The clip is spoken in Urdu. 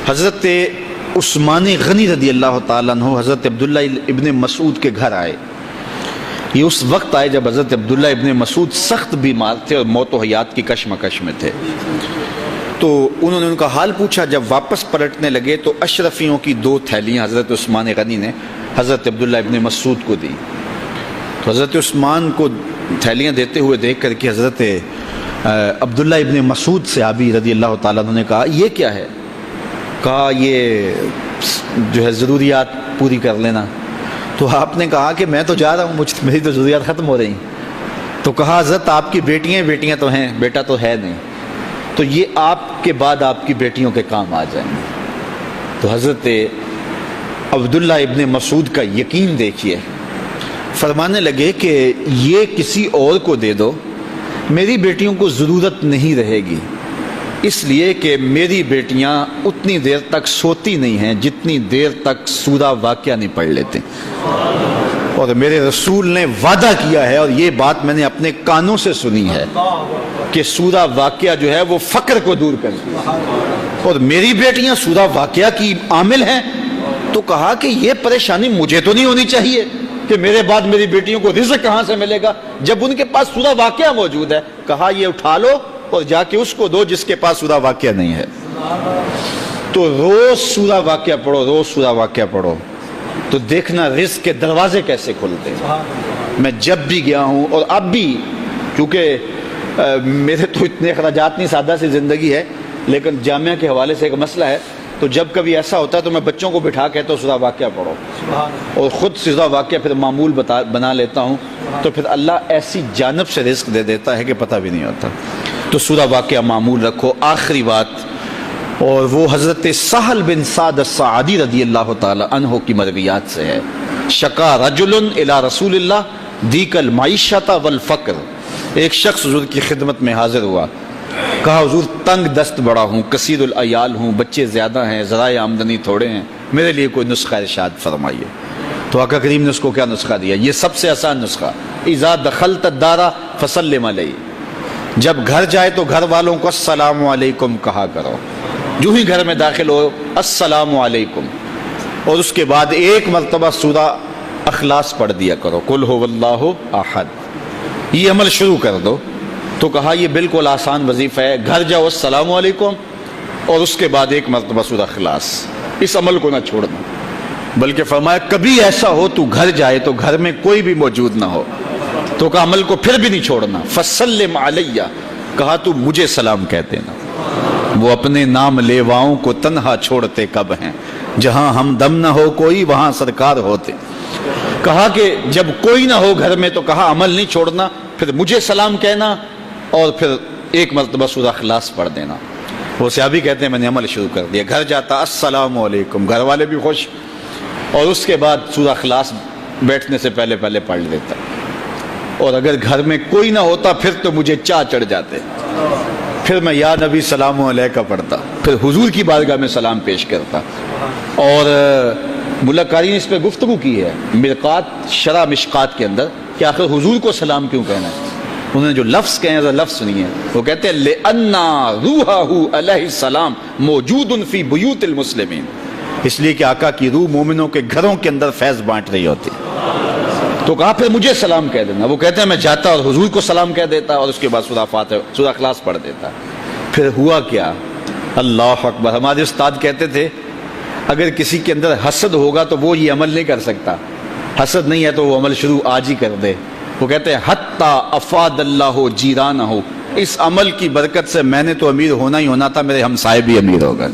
حضرت عثمان غنی رضی اللہ تعالیٰ عنہ حضرت عبداللہ ابن مسعود کے گھر آئے. یہ اس وقت آئے جب حضرت عبداللہ ابن مسعود سخت بیمار تھے اور موت و حیات کی کشمکش میں تھے. تو انہوں نے ان کا حال پوچھا. جب واپس پلٹنے لگے تو اشرفیوں کی 2 تھیلیاں حضرت عثمان غنی نے حضرت عبداللہ ابن مسعود کو دی. تو حضرت عثمان کو تھیلیاں دیتے ہوئے دیکھ کر کے حضرت عبداللہ ابن مسعود صحابی رضی اللہ تعالیٰ عنہ نے کہا یہ کیا ہے؟ کہا یہ جو ہے ضروریات پوری کر لینا. تو آپ نے کہا کہ میں تو جا رہا ہوں, میری تو ضروریات ختم ہو رہی ہیں. تو کہا حضرت آپ کی بیٹیاں تو ہیں, بیٹا تو ہے نہیں, تو یہ آپ کے بعد آپ کی بیٹیوں کے کام آ جائیں گے. تو حضرت عبداللہ ابن مسعود کا یقین دیکھیے, فرمانے لگے کہ یہ کسی اور کو دے دو, میری بیٹیوں کو ضرورت نہیں رہے گی, اس لیے کہ میری بیٹیاں اتنی دیر تک سوتی نہیں ہیں جتنی دیر تک سورہ واقعہ نہیں پڑھ لیتے. اور میرے رسول نے وعدہ کیا ہے, اور یہ بات میں نے اپنے کانوں سے سنی ہے, کہ سورہ واقعہ جو ہے وہ فقر کو دور کرتی ہے, اور میری بیٹیاں سورہ واقعہ کی عامل ہیں. تو کہا کہ یہ پریشانی مجھے تو نہیں ہونی چاہیے کہ میرے بعد میری بیٹیوں کو رزق کہاں سے ملے گا جب ان کے پاس سورہ واقعہ موجود ہے. کہا یہ اٹھا لو اور جا کے اس کو دو جس کے پاس سورہ واقعہ نہیں ہے. تو روز سورہ واقعہ پڑھو, روز سورہ واقعہ پڑھو, تو دیکھنا رزق کے دروازے کیسے کھلتے ہیں. میں جب بھی گیا ہوں, اور اب بھی, کیونکہ میرے تو اتنے اخراجات نہیں, سادہ سی زندگی ہے, لیکن جامعہ کے حوالے سے ایک مسئلہ ہے, تو جب کبھی ایسا ہوتا ہے تو میں بچوں کو بٹھا کہتا ہوں سورہ واقعہ پڑھو, اور خود سورہ واقعہ پھر معمول بنا لیتا ہوں, تو پھر اللہ ایسی جانب سے رزق دے دیتا ہے کہ پتہ بھی نہیں ہوتا. تو سورہ واقعہ معمول رکھو. آخری بات, اور وہ حضرت سہل بن سعد الساعدی رضی اللہ تعالی عنہ کی مرویات سے ہے. شکا رجل الی رسول اللہ دیک المعیشۃ والفقر. ایک شخص حضور کی خدمت میں حاضر ہوا, کہا حضور تنگ دست بڑا ہوں, کثیر العیال ہوں, بچے زیادہ ہیں, ذرائع آمدنی تھوڑے ہیں, میرے لیے کوئی نسخہ ارشاد فرمائیے. تو آقا کریم نے اس کو کیا نسخہ دیا؟ یہ سب سے آسان نسخہ, اذا دخلت الدار فسلم علیہ. جب گھر جائے تو گھر والوں کو السلام علیکم کہا کرو. جو ہی گھر میں داخل ہو السلام علیکم, اور اس کے بعد ایک مرتبہ سورہ اخلاص پڑھ دیا کرو, قل هو اللہ احد. یہ عمل شروع کر دو. تو کہا یہ بالکل آسان وظیفہ ہے, گھر جاؤ السلام علیکم, اور اس کے بعد ایک مرتبہ سورہ اخلاص. اس عمل کو نہ چھوڑنا, بلکہ فرمایا کبھی ایسا ہو تو گھر جائے تو گھر میں کوئی بھی موجود نہ ہو, تو کہا عمل کو پھر بھی نہیں چھوڑنا. فسلم علیہ, کہا تو مجھے سلام کہہ دینا. وہ اپنے نام لیواؤں کو تنہا چھوڑتے کب ہیں, جہاں ہم دم نہ ہو کوئی وہاں سرکار ہوتے. کہا کہ جب کوئی نہ ہو گھر میں تو کہا عمل نہیں چھوڑنا, پھر مجھے سلام کہنا, اور پھر ایک مرتبہ سورہ اخلاص پڑھ دینا. وہ صحابی کہتے ہیں میں نے عمل شروع کر دیا, گھر جاتا السلام علیکم, گھر والے بھی خوش, اور اس کے بعد سورہ اخلاص بیٹھنے سے پہلے پڑھ لیتا. اور اگر گھر میں کوئی نہ ہوتا پھر تو مجھے چاہ چڑھ جاتے, پھر میں یا نبی سلام علیکہ پڑھتا, پھر حضور کی بارگاہ میں سلام پیش کرتا. اور ملکاری نے اس پہ گفتگو کی ہے مرقات شرح مشکات کے اندر کہ آخر حضور کو سلام کیوں کہنا ہے. انہوں نے جو لفظ کہے ہیں لفظ سنیے, وہ کہتے ہیں لِأَنَّا رُوحَهُ عَلَيْهِ السلام موجود فی بیوت المسلمین. اس لیے کہ آقا کی روح مومنوں کے گھروں کے اندر فیض بانٹ رہی ہوتی. تو کہا پھر مجھے سلام کہہ دینا. وہ کہتے ہیں میں جاتا اور حضور کو سلام کہہ دیتا, اور اس کے بعد سورہ اخلاص پڑھ دیتا. پھر ہوا کیا, اللہ اکبر. ہمارے استاد کہتے تھے اگر کسی کے اندر حسد ہوگا تو وہ یہ عمل نہیں کر سکتا, حسد نہیں ہے تو وہ عمل شروع آج ہی کر دے. وہ کہتے ہیں حتی افاد اللہ جیرانہ, اس عمل کی برکت سے میں نے تو امیر ہونا ہی ہونا تھا, میرے ہمسائے بھی امیر ہو گئے.